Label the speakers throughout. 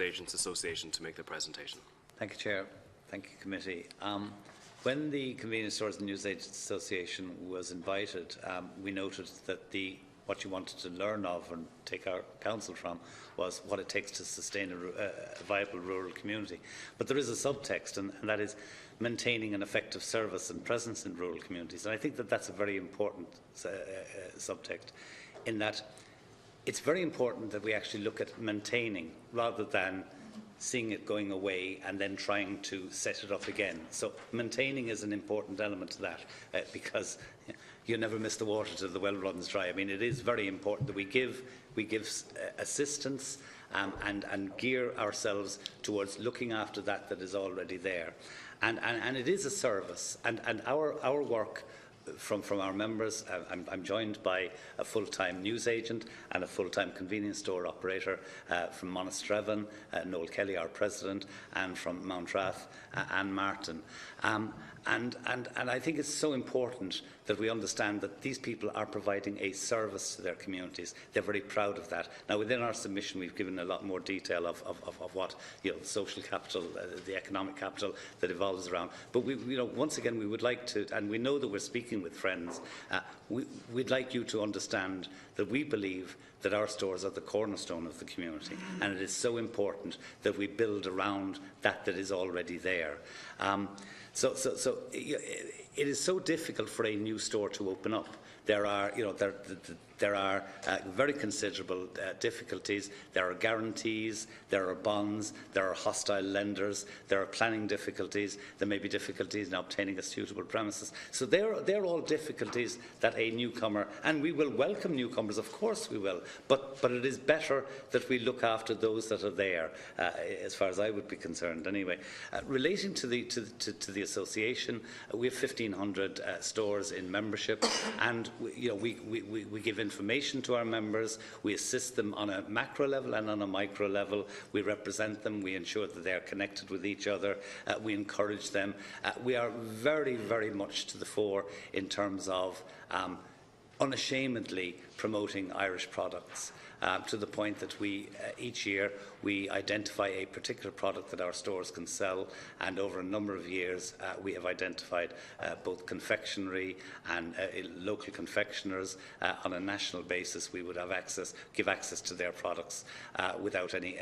Speaker 1: Agents Association to make their presentation.
Speaker 2: Thank you, Chair. Thank you, Committee. When the Convenience Stores and Newsagents Association was invited, we noted that what you wanted to learn of and take our counsel from was what it takes to sustain a viable rural community. But there is a subtext, and that is maintaining an effective service and presence in rural communities. And I think that that's a very important subtext, in that it's very important that we actually look at maintaining rather than seeing it going away and then trying to set it up again. So maintaining is an important element to that, because you never miss the water till the well runs dry. I mean, it is very important that we give assistance and gear ourselves towards looking after that is already there. And it is a service, and our work from our members. I'm joined by a full-time newsagent and a full-time convenience store operator from Monasterevin, Noel Kelly, our president, and from Mountrath, Anne Martin. And I think it's so important that we understand that these people are providing a service to their communities. They're very proud of that. Now, within our submission, we've given a lot more detail of what, the social capital, the economic capital that evolves around. But once again, we would like to, and we know that we're speaking with friends, we'd like you to understand that we believe that our stores are the cornerstone of the community, and it is so important that we build around that is already there. So it is so difficult for a new store to open up. There are, there are very considerable difficulties. There are guarantees, there are bonds, there are hostile lenders, there are planning difficulties, there may be difficulties in obtaining a suitable premises. So they're all difficulties that a newcomer, and we will welcome newcomers, of course we will, but it is better that we look after those that are there, as far as I would be concerned anyway. Relating to the association, we have 1,500 stores in membership, and we give information to our members, we assist them on a macro level and on a micro level, we represent them, we ensure that they are connected with each other, we encourage them. We are very, very much to the fore in terms of unashamedly promoting Irish products, to the point that each year we identify a particular product that our stores can sell, and over a number of years we have identified both confectionery and local confectioners. On a national basis, we would have give access to their products without any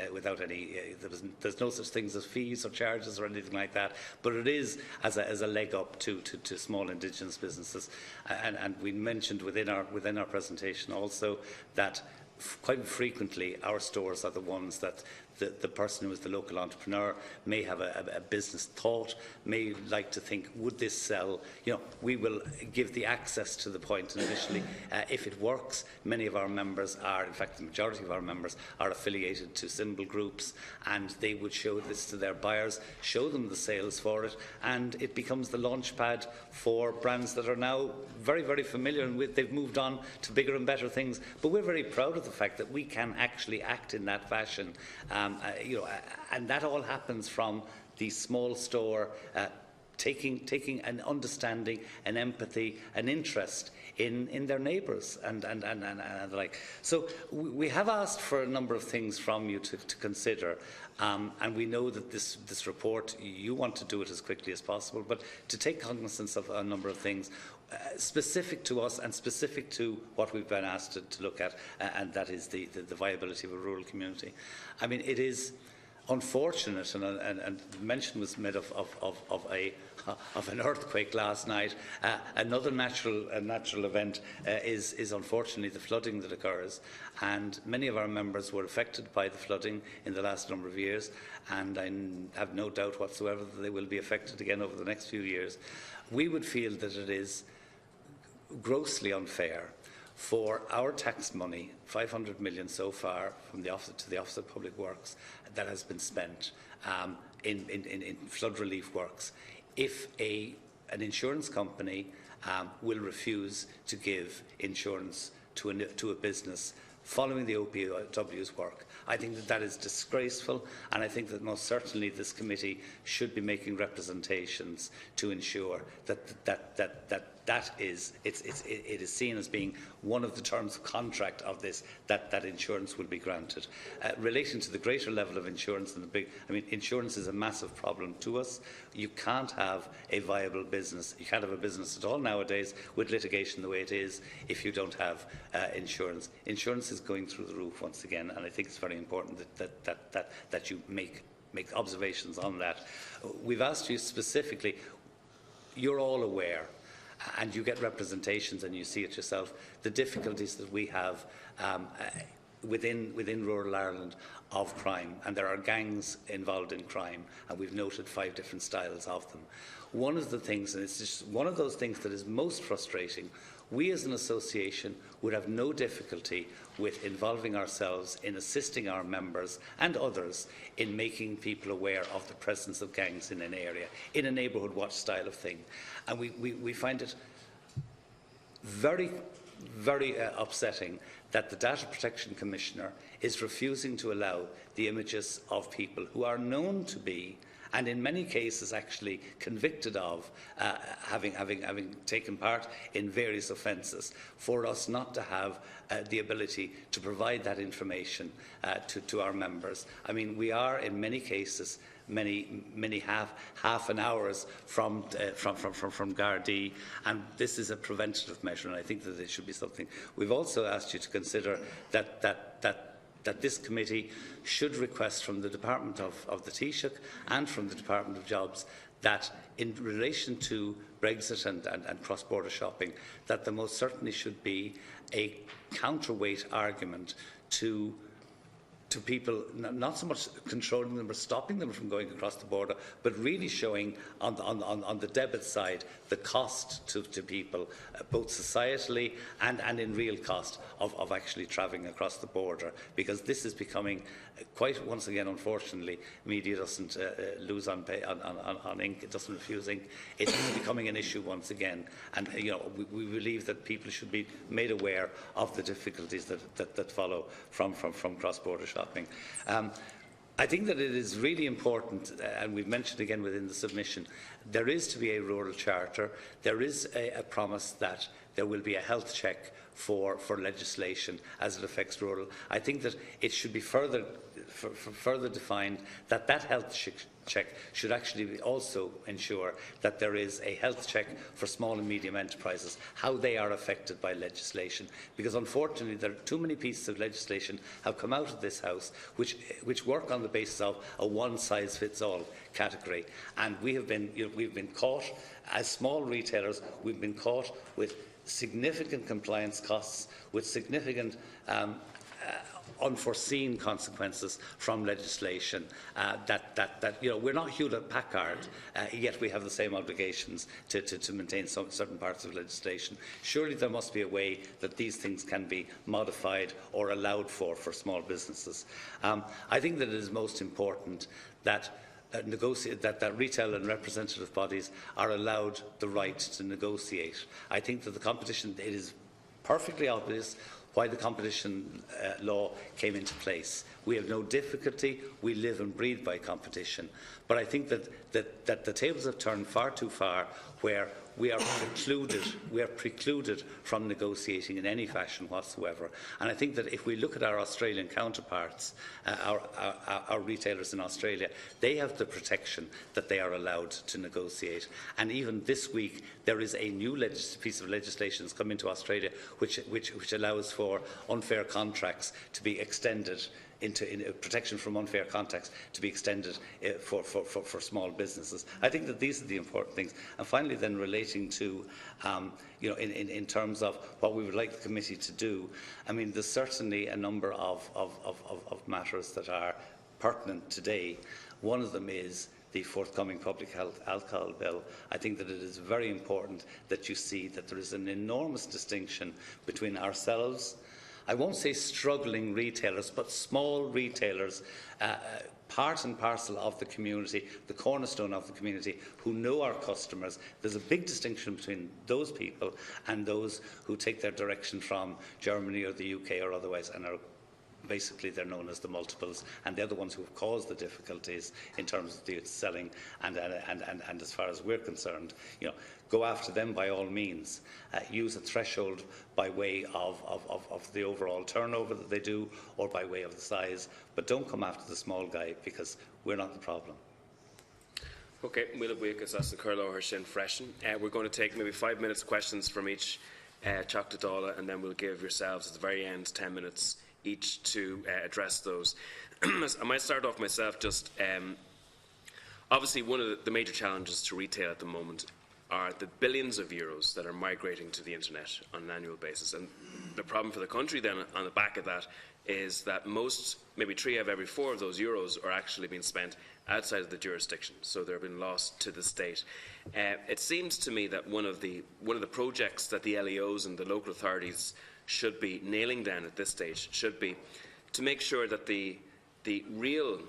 Speaker 2: there's no such things as fees or charges or anything like that, but it is as a leg up to small indigenous businesses. And we mentioned within our presentation also that quite frequently our stores are the ones that the person who is the local entrepreneur may have a business thought, may like to think, would this sell? We will give the access to the point initially. If it works, many of our members are, in fact the majority of our members are affiliated to symbol groups, and they would show this to their buyers, show them the sales for it, and it becomes the launch pad for brands that are now very, very familiar, and they've moved on to bigger and better things. But we're very proud of the fact that we can actually act in that fashion. And that all happens from the small store taking an understanding, an empathy, an interest in their neighbours and the like. So we have asked for a number of things from you to consider, and we know that this report, you want to do it as quickly as possible, but to take cognizance of a number of things specific to us and specific to what we've been asked to look at, and that is the viability of a rural community. I mean, it is unfortunate, and mention was made of an earthquake last night. Another natural event is unfortunately the flooding that occurs, and many of our members were affected by the flooding in the last number of years, and I have no doubt whatsoever that they will be affected again over the next few years. We would feel that it is grossly unfair for our tax money, 500 million so far from the Office to the Office of Public Works, that has been spent in flood relief works, if an insurance company will refuse to give insurance to a business following the OPW's work. I think that is disgraceful, and I think that most certainly this committee should be making representations to ensure that it is seen as being one of the terms of contract of this, that insurance will be granted. Relating to the greater level of insurance, insurance is a massive problem to us. You can't have a viable business. You can't have a business at all nowadays with litigation the way it is if you don't have insurance. Insurance is going through the roof once again, and I think it's very important that you make observations on that. We've asked you specifically, you're all aware, and you get representations and you see it yourself, the difficulties that we have within rural Ireland of crime, and there are gangs involved in crime, and we've noted 5 different styles of them. One of the things, and it's just one of those things that is most frustrating, we as an association would have no difficulty with involving ourselves in assisting our members and others in making people aware of the presence of gangs in an area, in a neighbourhood watch style of thing. And we find it very, very upsetting that the Data Protection Commissioner is refusing to allow the images of people who are known to be, and in many cases actually convicted of having taken part in various offences, for us not to have the ability to provide that information to our members. I mean, we are in many cases many half an hours from Gardaí, and this is a preventative measure, and I think that it should be something. We've also asked you to consider that this committee should request from the Department of the Taoiseach and from the Department of Jobs that in relation to Brexit and cross-border shopping, that there most certainly should be a counterweight argument to people, not so much controlling them or stopping them from going across the border, but really showing on the debit side the cost to people, both societally and in real cost of actually travelling across the border, because this is becoming quite, once again, unfortunately, media doesn't lose on ink, it doesn't refuse ink. It's becoming an issue once again, and we believe that people should be made aware of the difficulties that follow from cross-border shopping. I think that it is really important, and we've mentioned again within the submission, there is to be a rural charter. There is a promise that there will be a health check for legislation as it affects rural. I think that it should be further defined that health check should actually also ensure that there is a health check for small and medium enterprises, how they are affected by legislation, because unfortunately there are too many pieces of legislation have come out of this House which work on the basis of a one-size-fits-all category, and we've been caught as small retailers. We've been caught with significant compliance costs, with significant unforeseen consequences from legislation we're not Hewlett-Packard, yet we have the same obligations to maintain certain parts of legislation. Surely there must be a way that these things can be modified or allowed for small businesses. I think that it is most important that that retail and representative bodies are allowed the right to negotiate. I think that it is perfectly obvious why the competition law came into place. We have no difficulty. We live and breathe by competition. But I think that the tables have turned far too far, where we are precluded from negotiating in any fashion whatsoever. And I think that if we look at our Australian counterparts, our retailers in Australia, they have the protection that they are allowed to negotiate. And even this week, there is a new piece of legislation that's come into Australia which allows for unfair contracts to be extended into protection from unfair contracts to be extended for small businesses. I think that these are the important things. And finally, then, relating to, in terms of what we would like the committee to do, I mean, there's certainly a number of matters that are pertinent today. One of them is the forthcoming public health alcohol bill. I think that it is very important that you see that there is an enormous distinction between ourselves, I won't say struggling retailers, but small retailers, part and parcel of the community, the cornerstone of the community, who know our customers. There's a big distinction between those people and those who take their direction from Germany or the UK or otherwise and are basically they're known as the multiples, and they're the ones who have caused the difficulties in terms of the selling. And as far as we're concerned, go after them by all means. Use a threshold by way of the overall turnover that they do, or by way of the size, but don't come after the small guy, because we're not the problem.
Speaker 1: Okay, Mila Buikas, as the Curlo her Shin Freshen. We're going to take maybe 5 minutes questions from each Choctaw, and then we'll give yourselves at the very end 10 minutes each to address those. I might start off myself. Just obviously, one of the major challenges to retail at the moment are the billions of euros that are migrating to the internet on an annual basis. And the problem for the country then, on the back of that, is that maybe 3 out of every 4 of those euros are actually being spent outside of the jurisdiction, so they're being lost to the state. It seems to me that one of the projects that the LEOs and the local authorities should be nailing down at this stage should be to make sure that the real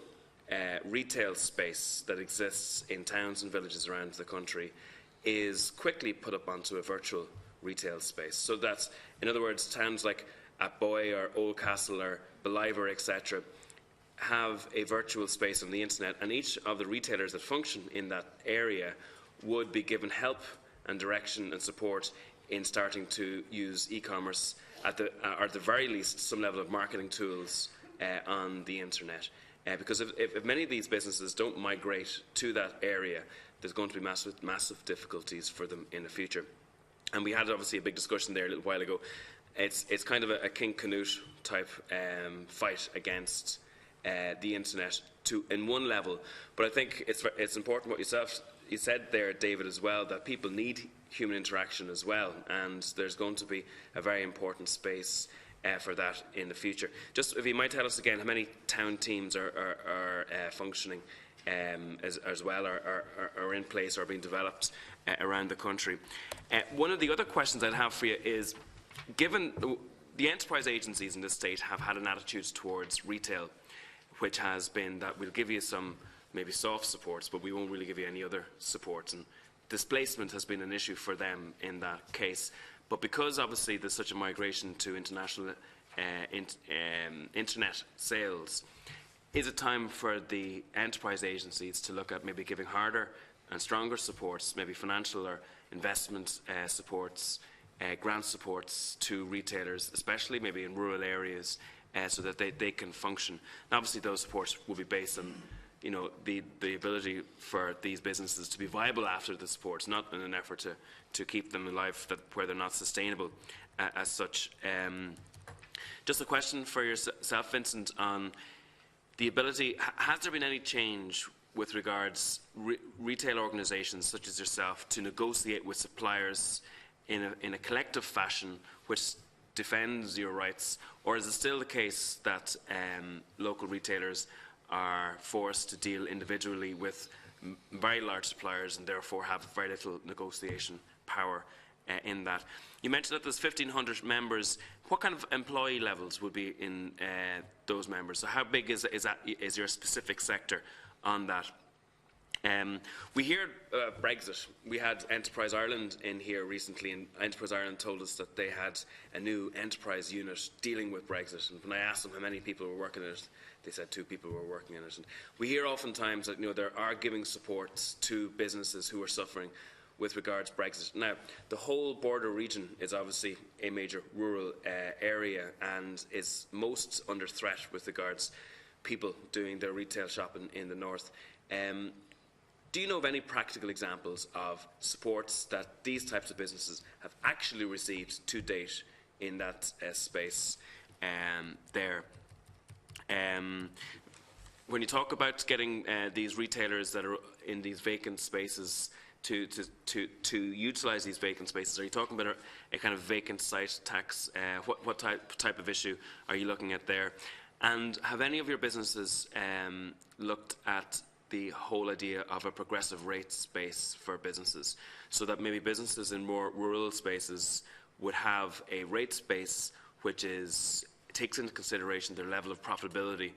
Speaker 1: retail space that exists in towns and villages around the country is quickly put up onto a virtual retail space. So that's, in other words, towns like Atboy or Oldcastle or Beliver, etc., have a virtual space on the internet, and each of the retailers that function in that area would be given help and direction and support in starting to use e-commerce or at the very least some level of marketing tools on the internet. Because if many of these businesses don't migrate to that area, there's going to be massive difficulties for them in the future. And we had obviously a big discussion there a little while ago. It's kind of a King Canute type fight against the internet in one level, but I think it's important what you said there, David, as well, that people need human interaction as well, and there's going to be a very important space for that in the future. Just if you might tell us again how many town teams are functioning as well, are in place or being developed around the country. One of the other questions I'd have for you is, given the enterprise agencies in this state have had an attitude towards retail, which has been that we'll give you some maybe soft supports, but we won't really give you any other supports. And displacement has been an issue for them in that case. But because obviously there's such a migration to international internet sales, is it time for the enterprise agencies to look at maybe giving harder and stronger supports, maybe financial or investment supports, grant supports to retailers, especially maybe in rural areas, so that they can function? And obviously those supports will be based on the ability for these businesses to be viable after the supports, not in an effort to keep them alive where they're not sustainable as such. Just a question for yourself, Vincent, on the ability. Has there been any change with regards retail organisations such as yourself to negotiate with suppliers in a collective fashion which defends your rights, or is it still the case that local retailers are forced to deal individually with very large suppliers and therefore have very little negotiation power in that? You mentioned that there's 1,500 members. What kind of employee levels would be in those members? So how big is your specific sector on that? We hear Brexit. We had Enterprise Ireland in here recently, and Enterprise Ireland told us that they had a new enterprise unit dealing with Brexit. And when I asked them how many people were working in it, they said 2 people were working in it. And we hear oftentimes that there are giving supports to businesses who are suffering with regards to Brexit. Now, the whole border region is obviously a major rural area and is most under threat with regards people doing their retail shopping in the north. Do you know of any practical examples of supports that these types of businesses have actually received to date in that space there? When you talk about getting these retailers that are in these vacant spaces to utilise these vacant spaces, are you talking about a kind of vacant site tax? What type of issue are you looking at there? And have any of your businesses looked at the whole idea of a progressive rate space for businesses, so that maybe businesses in more rural spaces would have a rate space which takes into consideration their level of profitability,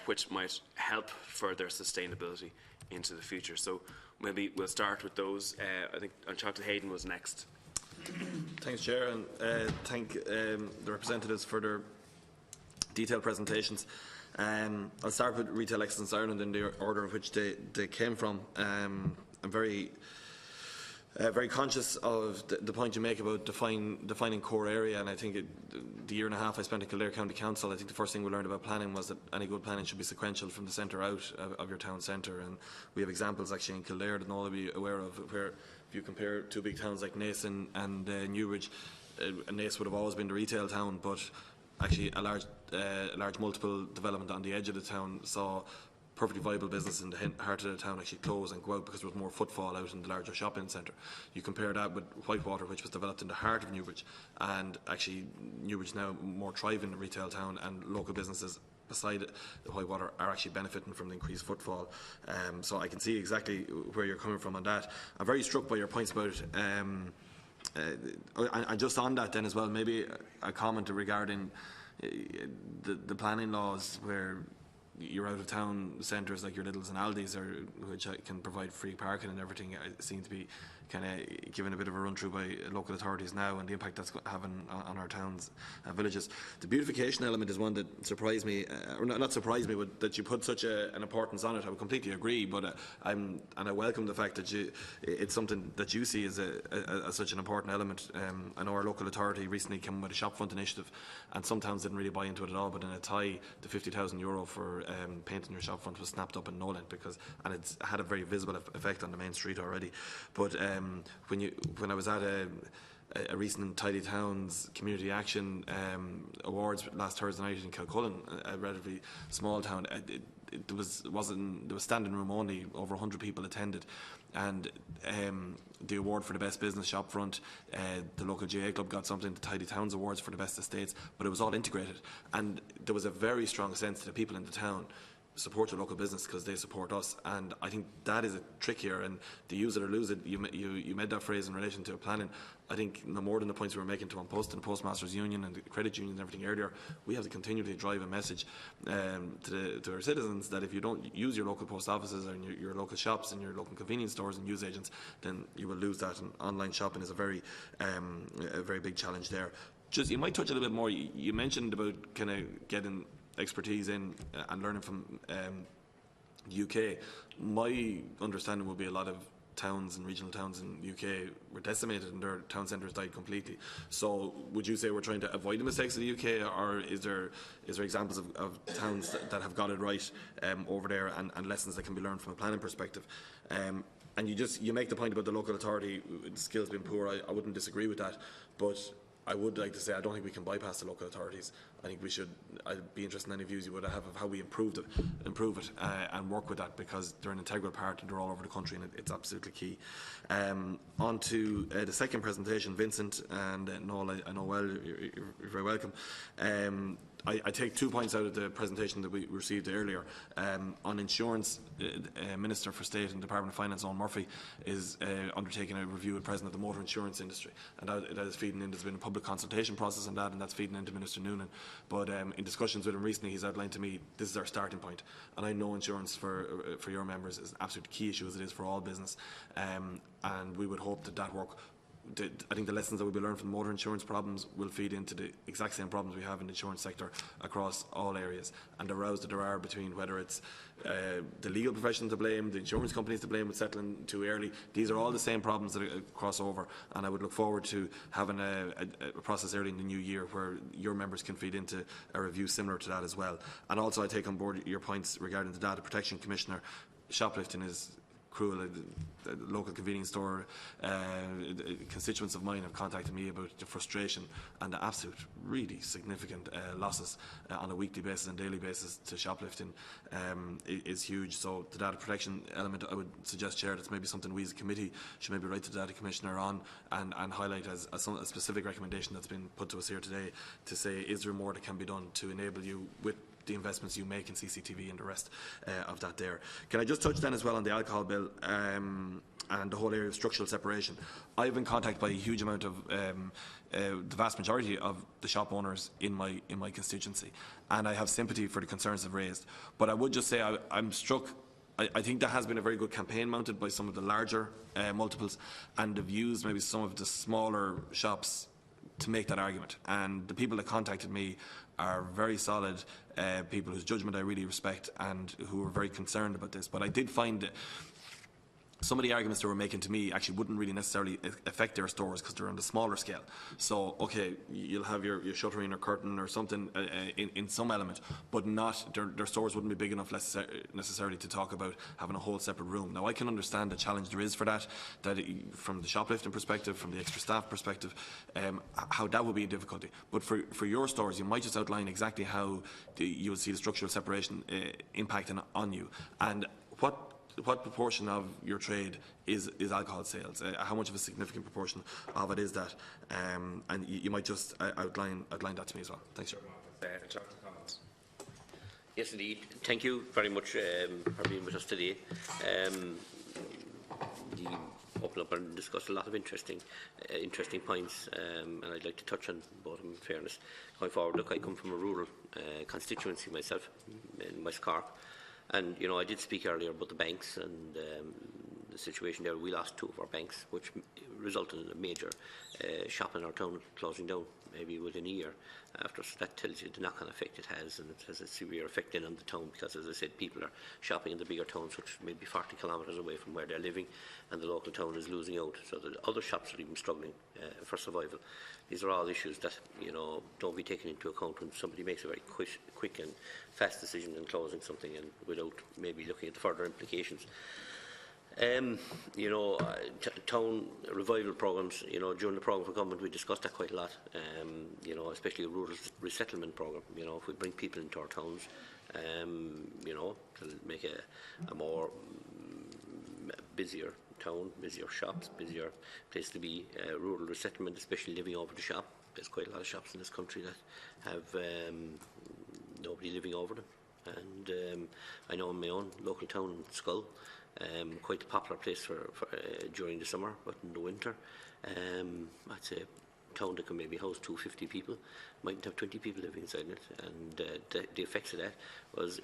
Speaker 1: which might help further sustainability into the future? So maybe we'll start with those. I think Choctaw Hayden was next.
Speaker 3: Thanks, Chair, and thank the representatives for their detailed presentations. I'll start with Retail Excellence Ireland in the order of which they came from. I'm very conscious of the point you make about defining core area, and I think the year and a half I spent in Kildare County Council, I think the first thing we learned about planning was that any good planning should be sequential from the centre out of your town centre, and we have examples actually in Kildare that all will be aware of, where if you compare two big towns like Naas and Newbridge, Naas would have always been the retail town, but actually a large multiple development on the edge of the town saw perfectly viable business in the heart of the town actually close and go out because there was more footfall out in the larger shopping centre. You compare that with Whitewater, which was developed in the heart of Newbridge, and actually Newbridge now more thriving retail town, and local businesses beside the Whitewater are actually benefiting from the increased footfall. So I can see exactly where you're coming from on that. I'm very struck by your points about and just on that then as well, maybe a comment regarding the planning laws where your out-of-town centres like your Lidls and Aldis, which can provide free parking and everything, seem to be kind of given a bit of a run-through by local authorities now, and the impact that's having on our towns and villages. The beautification element is one that surprised me, or not surprised me, but that you put such an importance on it. I would completely agree, but I welcome the fact that it's something that you see as such an important element. I know our local authority recently came with a shopfront initiative, and some towns didn't really buy into it at all, but in a tie, the €50,000 for painting your shopfront was snapped up in Nolan, and it's had a very visible effect on the main street already. But when I was at a recent Tidy Towns Community Action Awards last Thursday night in Kilcullen, a relatively small town, there was standing room only, over 100 people attended, and the award for the best business shopfront, the local GA club got something, the Tidy Towns Awards for the best estates, but it was all integrated, and there was a very strong sense that the people in the town support your local business because they support us, and I think that is a trick here, and the use it or lose it, you made that phrase in relation to planning. I think no more than the points we were making to One Post and the Postmasters Union and the credit union and everything earlier, we have to continually drive a message to our citizens that if you don't use your local post offices and your local shops and your local convenience stores and newsagents, then you will lose that, and online shopping is a very big challenge there. Just, you might touch a little bit more, you mentioned about kind of getting expertise in and learning from the UK. My understanding would be a lot of towns and regional towns in the UK were decimated and their town centres died completely. So would you say we're trying to avoid the mistakes of the UK, or is there examples of towns that have got it right over there, and lessons that can be learned from a planning perspective? And you make the point about the local authority skills being poor. I wouldn't disagree with that, but I would like to say I don't think we can bypass the local authorities. I think we should. I'd be interested in any views you would have of how we improve it, and work with that, because they're an integral part and they're all over the country, and it's absolutely key. On to the second presentation, Vincent and Noel. I know well. You're very welcome. I take 2 points out of the presentation that we received earlier. On insurance, Minister for State and Department of Finance, Owen Murphy, is undertaking a review at present of the motor insurance industry, and that is feeding in. There's been a public consultation process on that, and that's feeding into Minister Noonan. But in discussions with him recently, he's outlined to me this is our starting point, and I know insurance for your members is an absolute key issue, as it is for all business, and we would hope that work. I think the lessons that will be learned from the motor insurance problems will feed into the exact same problems we have in the insurance sector across all areas, and the rows that there are between whether it's the legal profession to blame, the insurance companies to blame with settling too early. These are all the same problems that cross over, and I would look forward to having a process early in the new year where your members can feed into a review similar to that as well. And also I take on board your points regarding the Data Protection Commissioner. Shoplifting is cruel. The local convenience store constituents of mine have contacted me about the frustration and the absolute really significant losses on a weekly basis and daily basis to shoplifting is huge. So the data protection element, I would suggest, Chair, that's maybe something we as a committee should maybe write to the Data Commissioner on and highlight as a specific recommendation that's been put to us here today, to say, is there more that can be done to enable you with the investments you make in CCTV and the rest of that there. Can I just touch then as well on the alcohol bill and the whole area of structural separation? I've been contacted by a huge amount of the vast majority of the shop owners in my constituency, and I have sympathy for the concerns they've raised. But I would just say I'm struck. I think there has been a very good campaign mounted by some of the larger multiples, and they've used maybe some of the smaller shops to make that argument. And the people that contacted me are very solid people whose judgment I really respect and who are very concerned about this. But I did find some of the arguments they were making to me actually wouldn't really necessarily affect their stores because they're on the smaller scale. So, okay, you'll have your shuttering or curtain or something in some element, but not their stores wouldn't be big enough necessarily to talk about having a whole separate room. Now, I can understand the challenge there is for that from the shoplifting perspective, from the extra staff perspective, how that would be a difficulty. But for your stores, you might just outline exactly how you would see the structural separation impacting on you, and what proportion of your trade is alcohol sales? How much of a significant proportion of it is that? And you might just outline that to me as well. Thanks, Chair.
Speaker 4: Yes, indeed. Thank you very much for being with us today. You opened up and discussed a lot of interesting points, and I'd like to touch on both of them in fairness. Going forward, look, I come from a rural constituency myself in West Cork. And, you know, I did speak earlier about the banks and the situation there. We lost 2 of our banks, which resulted in a major shop in our town closing down, maybe within a year after. So that tells you the knock-on effect it has, and it has a severe effect in on the town because, as I said, people are shopping in the bigger towns, which may be 40 kilometres away from where they're living, and the local town is losing out. So the other shops are even struggling for survival. These are all issues that, you know, don't be taken into account when somebody makes a very quick and fast decision in closing something and without maybe looking at the further implications. You know, town revival programmes, you know, during the programme for government we discussed that quite a lot, you know, especially a rural resettlement programme. You know, if we bring people into our towns, you know, to make a more busier town, busier shops, busier place to be, rural resettlement, especially living over the shop. There's quite a lot of shops in this country that have nobody living over them. And I know in my own local town, Skull, quite a popular place for during the summer, but in the winter, I'd say a town that can maybe house 250 people mightn't have 20 people living inside it, and the effects of that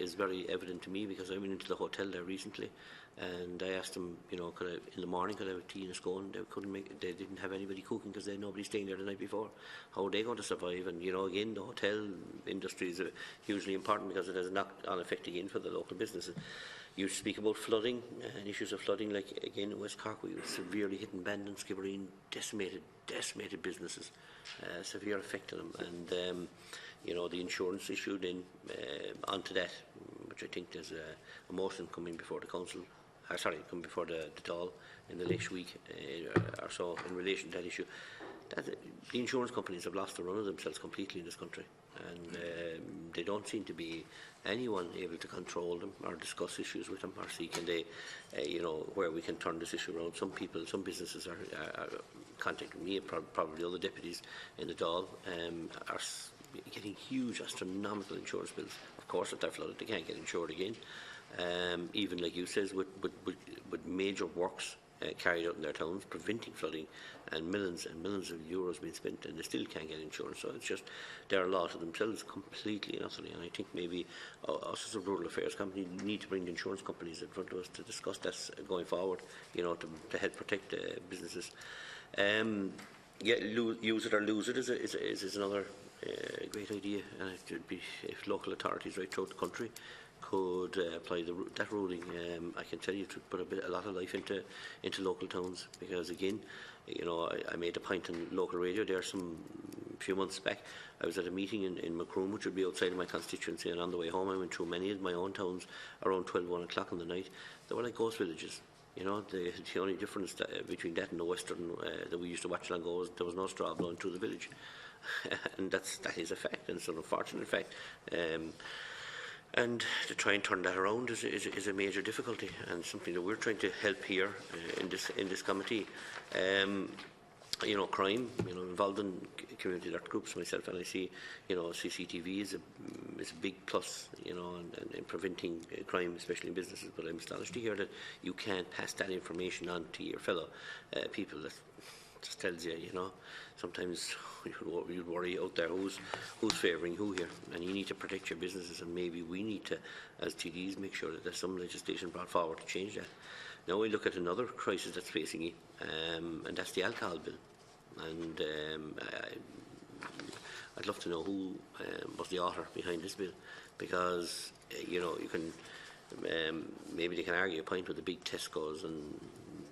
Speaker 4: is very evident to me because I went into the hotel there recently, and I asked them, you know, in the morning could I have tea and a scone? They didn't have anybody cooking because they had nobody staying there the night before. How are they going to survive? And, you know, again, the hotel industry is hugely important because it has a knock-on effect again for the local businesses. You speak about flooding and issues of flooding, like again in West Cork, we were severely hit in Bandon, Skibbereen, decimated businesses, severe effect on them. And you know, the insurance issue then onto that, which I think there's a motion coming before the council, coming before the Dáil in the next week or so in relation to that issue. The insurance companies have lost the run of themselves completely in this country, and they don't seem to be anyone able to control them or discuss issues with them or see can they, you know, where we can turn this issue around. Some businesses are contacting me, probably other deputies in the Dáil, are getting huge, astronomical insurance bills. Of course, if they're flooded, they can't get insured again. Even like you says, with major works carried out in their towns, preventing flooding, and millions of euros being spent, and they still can't get insurance. So it's just they're a law to themselves completely and utterly. And I think maybe us as a rural affairs company need to bring the insurance companies in front of us to discuss this going forward. You know, to help protect businesses. Yeah, use it or lose it is another great idea, and it would be if local authorities right throughout the country could apply that ruling. I can tell you to put a lot of life into local towns, because again, you know, I made a point on local radio there a few months back. I was at a meeting in Macroom, which would be outside of my constituency, and on the way home I went through many of my own towns around 1 o'clock in the night. They were like ghost villages. You know, the only difference between that and the western that we used to watch along ago was there was no straw blowing through the village. And that is a fact, and it's an unfortunate fact. And to try and turn that around is a major difficulty, and something that we're trying to help here in this committee. You know, crime, you know, involved in community alert groups myself, and I see, you know, CCTV is a big plus, you know, in preventing crime, especially in businesses. But I'm astonished to hear that you can't pass that information on to your fellow people. That just tells you, you know, sometimes you'd worry out there who's favouring who here, and you need to protect your businesses, and maybe we need to, as TDs, make sure that there's some legislation brought forward to change that. Now we look at another crisis that's facing you, and that's the alcohol bill. And I'd love to know who was the author behind this bill, because you know, you can maybe they can argue a point with the big Tesco's and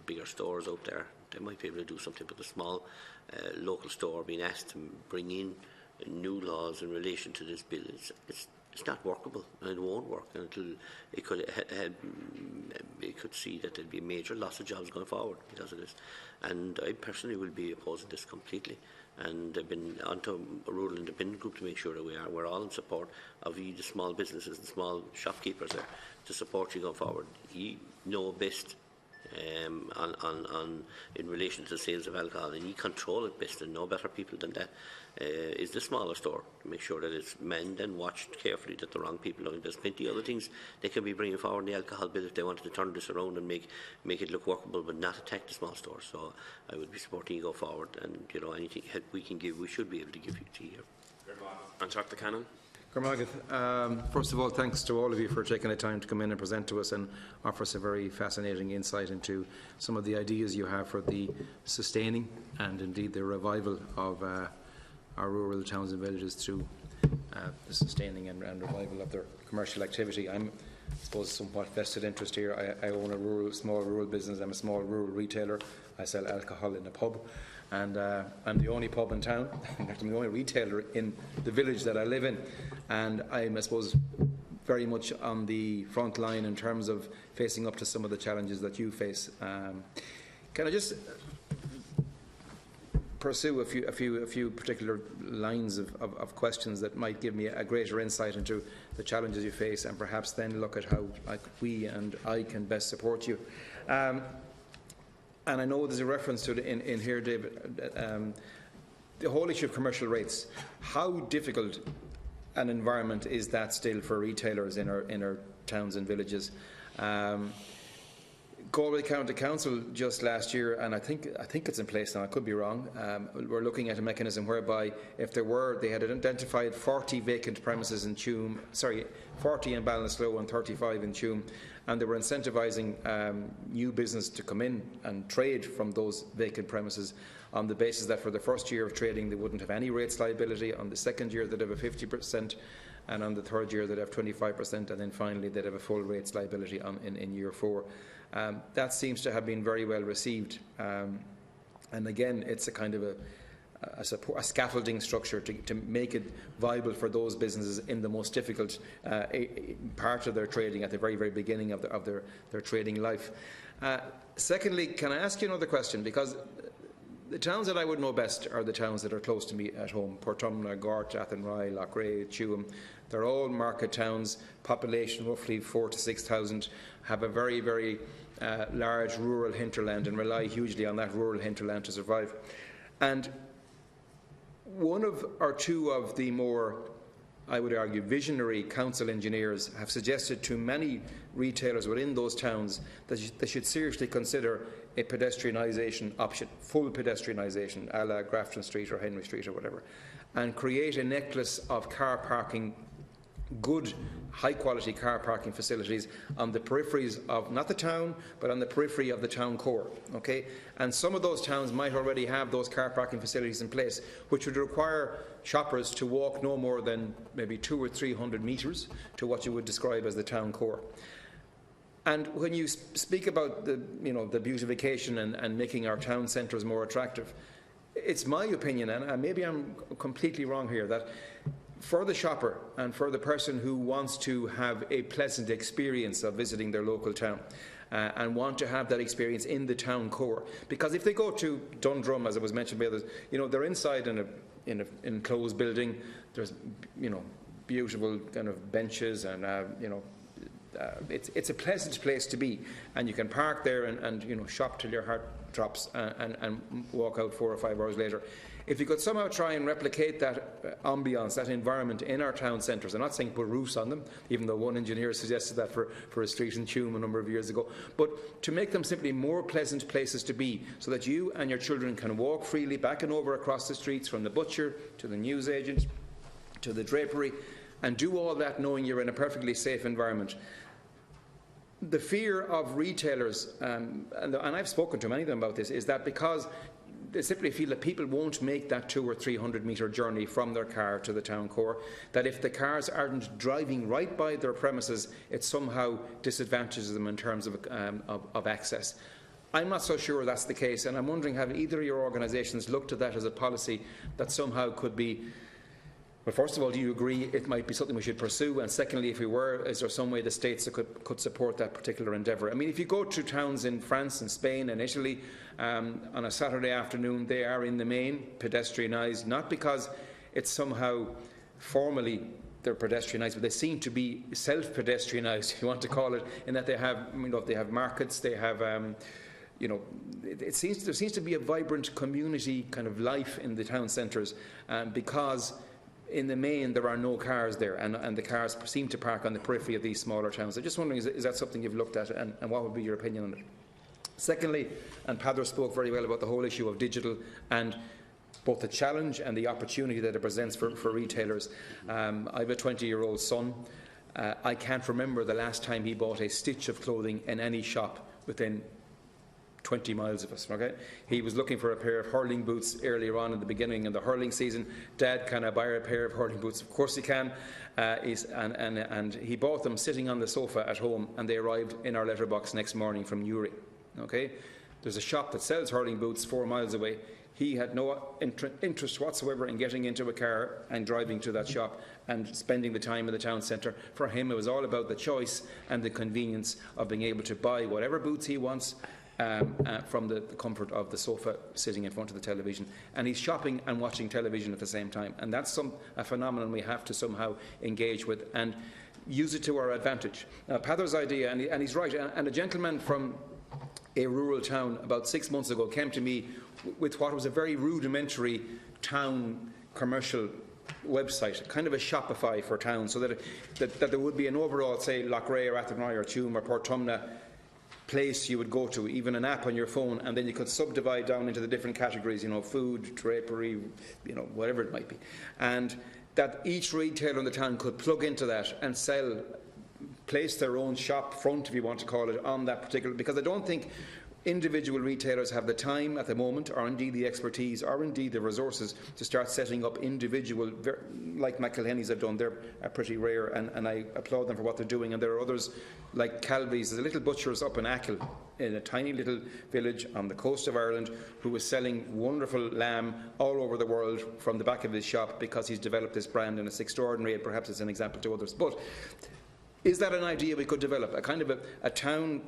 Speaker 4: bigger stores out there. They might be able to do something, but the small local store being asked to bring in new laws in relation to this bill, it's not workable, and it won't work until it could see that there'll be a major loss of jobs going forward because of this. And I personally will be opposing this completely. And I've been onto a rural independent group to make sure that we're all in support of you, the small businesses and small shopkeepers there, to support you going forward. You know best in relation to the sales of alcohol, and you control it best, and no better people than that is the smaller store, to make sure that it's manned and watched carefully, that the wrong people don't. There's plenty of other things they can be bringing forward in the alcohol bill if they wanted to turn this around and make it look workable, but not attack the small stores. So I would be supporting you go forward, and you know, anything help we can give, we should be able to give you to you.
Speaker 1: And Dr. Cannon.
Speaker 5: First of all, thanks to all of you for taking the time to come in and present to us and offer us a very fascinating insight into some of the ideas you have for the sustaining and indeed the revival of our rural towns and villages through the sustaining and revival of their commercial activity. I'm, I suppose, somewhat vested interest here. I own a small rural business. I'm a small rural retailer. I sell alcohol in a pub. And I'm the only pub in town. In fact, I'm the only retailer in the village that I live in. And I'm, I suppose, very much on the front line in terms of facing up to some of the challenges that you face. Can I just pursue a few particular lines of questions that might give me a greater insight into the challenges you face, and perhaps then look at how we and I can best support you. And I know there's a reference to it in here, David, the whole issue of commercial rates. How difficult an environment is that still for retailers in our towns and villages? Galway County Council just last year, and I think it's in place now, I could be wrong, we're looking at a mechanism whereby if they had identified 40 vacant premises in Tuam, 40 in Ballinasloe and 35 in Tuam, and they were incentivising new business to come in and trade from those vacant premises on the basis that for the first year of trading they wouldn't have any rates liability, on the second year they'd have a 50%, and on the third year they'd have 25%, and then finally they'd have a full rates liability in year 4. That seems to have been very well received, and again, it's a kind of a scaffolding structure to make it viable for those businesses in the most difficult part of their trading, at the very, very beginning of their trading life. Secondly, can I ask you another question? Because the towns that I would know best are the towns that are close to me at home: Portumna, Gort, Athenry, Loughrea, Tuam. They're all market towns, population roughly 4,000 to 6,000, have a very, very large rural hinterland and rely hugely on that rural hinterland to survive. And one or two of the more, I would argue, visionary council engineers have suggested to many retailers within those towns that they should seriously consider a pedestrianisation option, full pedestrianisation, a la Grafton Street or Henry Street or whatever, and create a necklace of car parking, good, high-quality car parking facilities on the peripheries of, not the town, but on the periphery of the town core, okay? And some of those towns might already have those car parking facilities in place, which would require shoppers to walk no more than maybe 200 or 300 metres to what you would describe as the town core. And when you speak about the beautification and making our town centres more attractive, it's my opinion, and maybe I'm completely wrong here, that for the shopper and for the person who wants to have a pleasant experience of visiting their local town and want to have that experience in the town core, because if they go to Dundrum, as it was mentioned by others, they're inside in an enclosed building. There's beautiful kind of benches and it's a pleasant place to be, and you can park there and shop till your heart drops and walk out 4 or 5 hours later. If you could somehow try and replicate that ambience, that environment in our town centres, I'm not saying put roofs on them, even though one engineer suggested that for a street in Tuam a number of years ago, but to make them simply more pleasant places to be, so that you and your children can walk freely back and over across the streets, from the butcher to the newsagent to the drapery, and do all that knowing you're in a perfectly safe environment. The fear of retailers, and I've spoken to many of them about this, is that because they simply feel that people won't make that 200 or 300 metre journey from their car to the town core, that if the cars aren't driving right by their premises, it somehow disadvantages them in terms of access. I'm not so sure that's the case, and I'm wondering, have either of your organisations looked at that as a policy that somehow could be, well, first of all, do you agree it might be something we should pursue? And secondly, if we were, is there some way the states could support that particular endeavour? I mean, if you go to towns in France and Spain and Italy on a Saturday afternoon, they are in the main pedestrianised, not because it's somehow formally they're pedestrianised, but they seem to be self-pedestrianised, if you want to call it, in that they have, they have markets, they have. There seems to be a vibrant community kind of life in the town centres because in the main there are no cars there, and the cars seem to park on the periphery of these smaller towns. I'm just wondering, is that something you've looked at, and what would be your opinion on it? Secondly, and Padder spoke very well about the whole issue of digital and both the challenge and the opportunity that it presents for retailers. I have a 20-year-old son. I can't remember the last time he bought a stitch of clothing in any shop within 20 miles of us. Okay, he was looking for a pair of hurling boots earlier on in the beginning of the hurling season. Dad, can I buy a pair of hurling boots? Of course he can. And he bought them sitting on the sofa at home, and they arrived in our letterbox next morning from Newry. Okay, there's a shop that sells hurling boots 4 miles away. He had no interest whatsoever in getting into a car and driving to that shop and spending the time in the town centre. For him, it was all about the choice and the convenience of being able to buy whatever boots he wants from the comfort of the sofa sitting in front of the television. And he's shopping and watching television at the same time. And that's a phenomenon we have to somehow engage with and use it to our advantage. Now, Padder's idea, and he's right, and a gentleman from a rural town about 6 months ago came to me with what was a very rudimentary town commercial website, kind of a Shopify for towns, so that there would be an overall, say, Loughrea or Athenry or Tuam or Portumna place you would go to, even an app on your phone, and then you could subdivide down into the different categories, food, drapery, whatever it might be, and that each retailer in the town could plug into that and place their own shop front, if you want to call it, on that particular, because I don't think individual retailers have the time at the moment, or indeed the expertise, or indeed the resources to start setting up individual, like McElhenny's have done. They're pretty rare, and I applaud them for what they're doing. And there are others like Calvy's. There's a little butcher's up in Achill, in a tiny little village on the coast of Ireland, who is selling wonderful lamb all over the world from the back of his shop because he's developed this brand, and it's extraordinary, and perhaps it's an example to others. But is that an idea we could develop? A kind of a town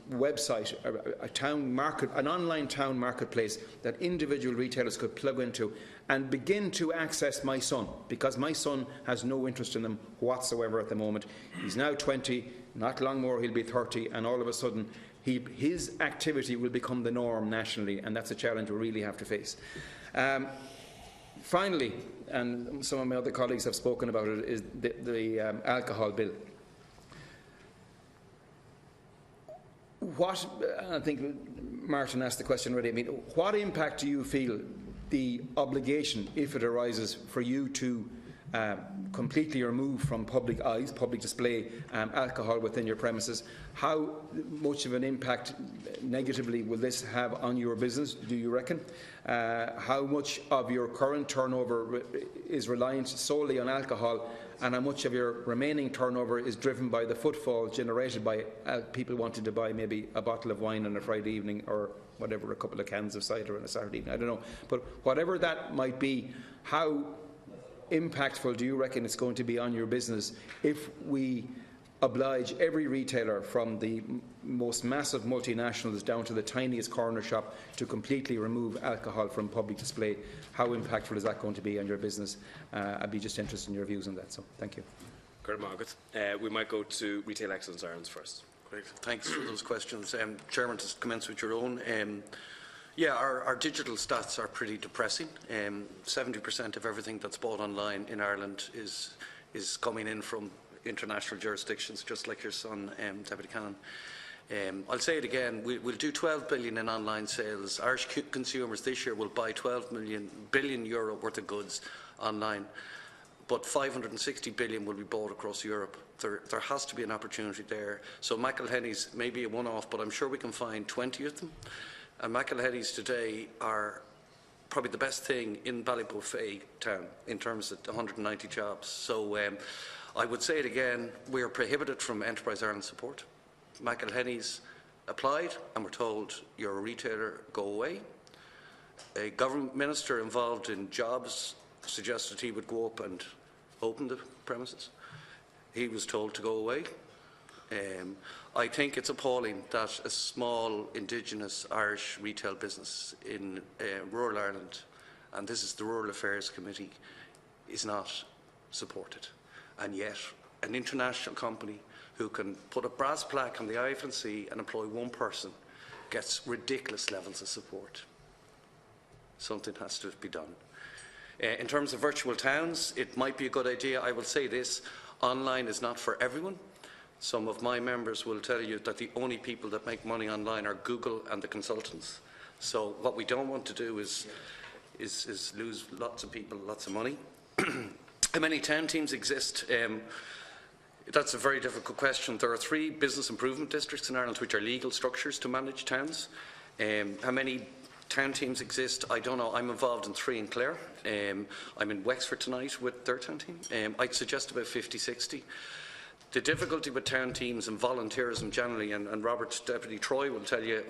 Speaker 5: website, a town market, an online town marketplace that individual retailers could plug into and begin to access my son, because my son has no interest in them whatsoever at the moment. He's now 20, not long more he'll be 30, and all of a sudden his activity will become the norm nationally, and that's a challenge we really have to face. Finally, and some of my other colleagues have spoken about it, is the alcohol bill. I think Martin asked the question already, what impact do you feel the obligation, if it arises, for you to completely remove from public eyes, public display, alcohol within your premises, how much of an impact negatively will this have on your business, do you reckon? How much of your current turnover is reliant solely on alcohol, and how much of your remaining turnover is driven by the footfall generated by people wanting to buy maybe a bottle of wine on a Friday evening, or whatever, a couple of cans of cider on a Saturday evening, I don't know. But whatever that might be, how impactful do you reckon it's going to be on your business if we oblige every retailer, from the most massive multinationals down to the tiniest corner shop, to completely remove alcohol from public display? How impactful is that going to be on your business? I'd be just interested in your views on that. So, thank you.
Speaker 1: Good, Margaret. We might go to Retail Excellence Ireland first.
Speaker 6: Great. Thanks for those questions. Chairman, to commence with your own. Our digital stats are pretty depressing. 70% of everything that's bought online in Ireland is coming in from international jurisdictions, just like your son, Deputy Cannon. I'll say it again, we'll do 12 billion in online sales. Irish consumers this year will buy 12 billion euro worth of goods online, but 560 billion will be bought across Europe. There has to be an opportunity there. So McElhenny's may be a one-off, but I'm sure we can find 20 of them. And McElhetty's today are probably the best thing in Ballybofey town in terms of 190 jobs. So I would say it again, we are prohibited from Enterprise Ireland support. McElhetty's applied and were told, you're a retailer, go away. A government minister involved in jobs suggested he would go up and open the premises. He was told to go away. I think it's appalling that a small Indigenous Irish retail business in rural Ireland, and this is the Rural Affairs Committee, is not supported. And yet, an international company who can put a brass plaque on the IFNC and employ one person gets ridiculous levels of support. Something has to be done. In terms of virtual towns, it might be a good idea. I will say this, online is not for everyone. Some of my members will tell you that the only people that make money online are Google and the consultants. So what we don't want to do is lose lots of people lots of money. How many town teams exist? That's a very difficult question. There are 3 business improvement districts in Ireland which are legal structures to manage towns. How many town teams exist? I don't know. I'm involved in 3 in Clare. I'm in Wexford tonight with their town team. I'd suggest about 50, 60. The difficulty with town teams and volunteerism generally, and Robert's Deputy Troy will tell you,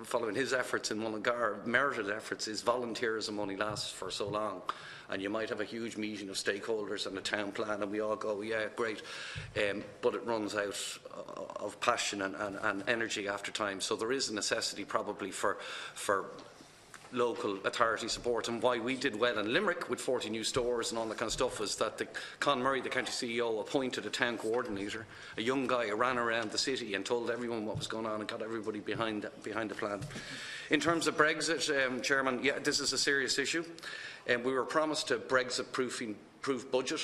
Speaker 6: following his efforts in Mullingar, merited efforts, is volunteerism only lasts for so long. And you might have a huge meeting of stakeholders and a town plan and we all go, yeah, great. But it runs out of passion and energy after time. So there is a necessity probably for local authority support, and why we did well in Limerick with 40 new stores and all that kind of stuff was that Con Murray, the county CEO, appointed a town coordinator, a young guy who ran around the city and told everyone what was going on and got everybody behind the plan. In terms of Brexit, Chairman, yeah, this is a serious issue. We were promised a Brexit-proof budget.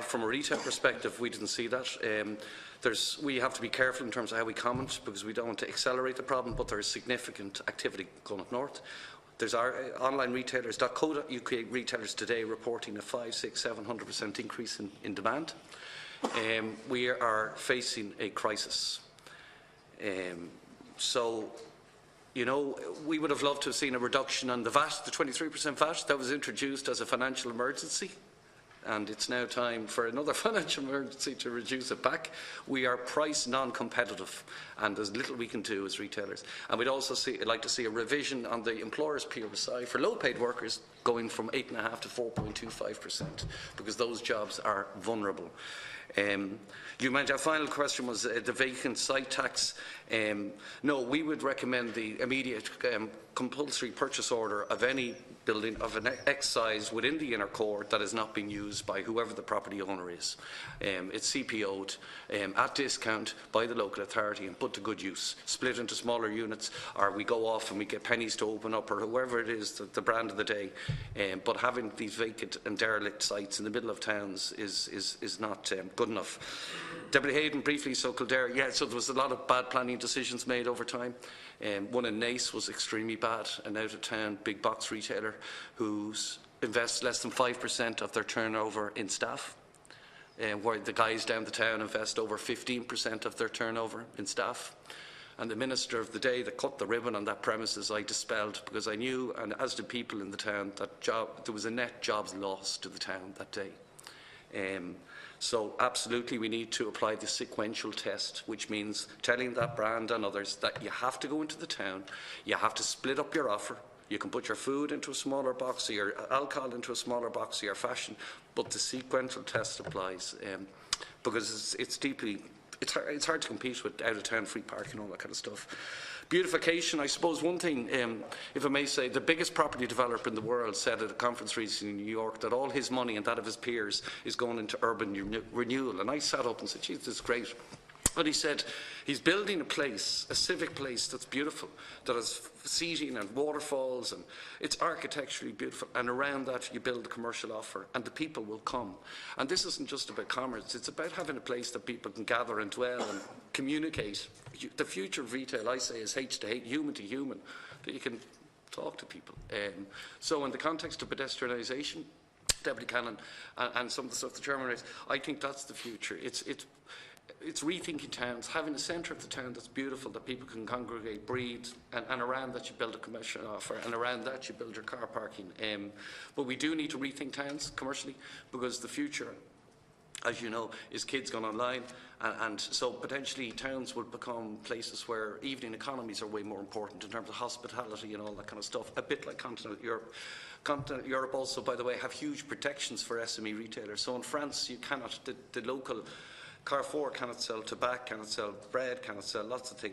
Speaker 6: From a retail perspective, we didn't see that. We have to be careful in terms of how we comment because we don't want to accelerate the problem, but there is significant activity going up north. There's our online retailers, .co.uk retailers today reporting a 500%, 600%, 700% increase in demand. We are facing a crisis. So, you know, we would have loved to have seen a reduction on the VAT, the 23% VAT that was introduced as a financial emergency. And it's now time for another financial emergency to reduce it back. We are price non-competitive, and there's little we can do as retailers. And we'd also like to see a revision on the employer's PRSI for low-paid workers going from 8.5% to 4.25%, because those jobs are vulnerable. You mentioned our final question was the vacant site tax. No, we would recommend the immediate compulsory purchase order of any building of an X size within the inner core that is not being used by whoever the property owner is. It's CPO'd at discount by the local authority and put to good use, split into smaller units, or we go off and we get pennies to open up, or whoever it is, the brand of the day. But having these vacant and derelict sites in the middle of towns is not good enough. Deputy Hayden, briefly, so Kildare, yeah, so there was a lot of bad planning decisions made over time. One in Nace was extremely bad, an out-of-town big box retailer who invests less than 5% of their turnover in staff, where the guys down the town invest over 15% of their turnover in staff. And the minister of the day that cut the ribbon on that premises, I dispelled, because I knew, and as did people in the town, that there was a net jobs loss to the town that day. So absolutely we need to apply the sequential test, which means telling that brand and others that you have to go into the town, you have to split up your offer. You can put your food into a smaller box, or your alcohol into a smaller box, or your fashion, but the sequential test applies because it's hard to compete with out-of-town free parking and all that kind of stuff. Beautification, I suppose one thing, if I may say, the biggest property developer in the world said at a conference recently in New York that all his money and that of his peers is going into urban renewal. And I sat up and said, geez, this is great. But he said he's building a place, a civic place that's beautiful, that has seating and waterfalls, and it's architecturally beautiful. And around that you build a commercial offer, and the people will come. And this isn't just about commerce, it's about having a place that people can gather and dwell and communicate. The future of retail, I say, is H to H, human to human, that you can talk to people. So in the context of pedestrianisation, Deputy Cannon, and some of the stuff the Chairman raised, I think that's the future. it's rethinking towns, having a centre of the town that's beautiful, that people can congregate, breathe, and around that you build a commercial offer, and around that you build your car parking. But we do need to rethink towns commercially, because the future, as you know, is kids going online, and so potentially towns will become places where evening economies are way more important in terms of hospitality and all that kind of stuff, a bit like continental Europe. Continental Europe also, by the way, have huge protections for SME retailers. So in France, you cannot, the local Carrefour cannot sell tobacco, cannot sell bread, cannot sell lots of things.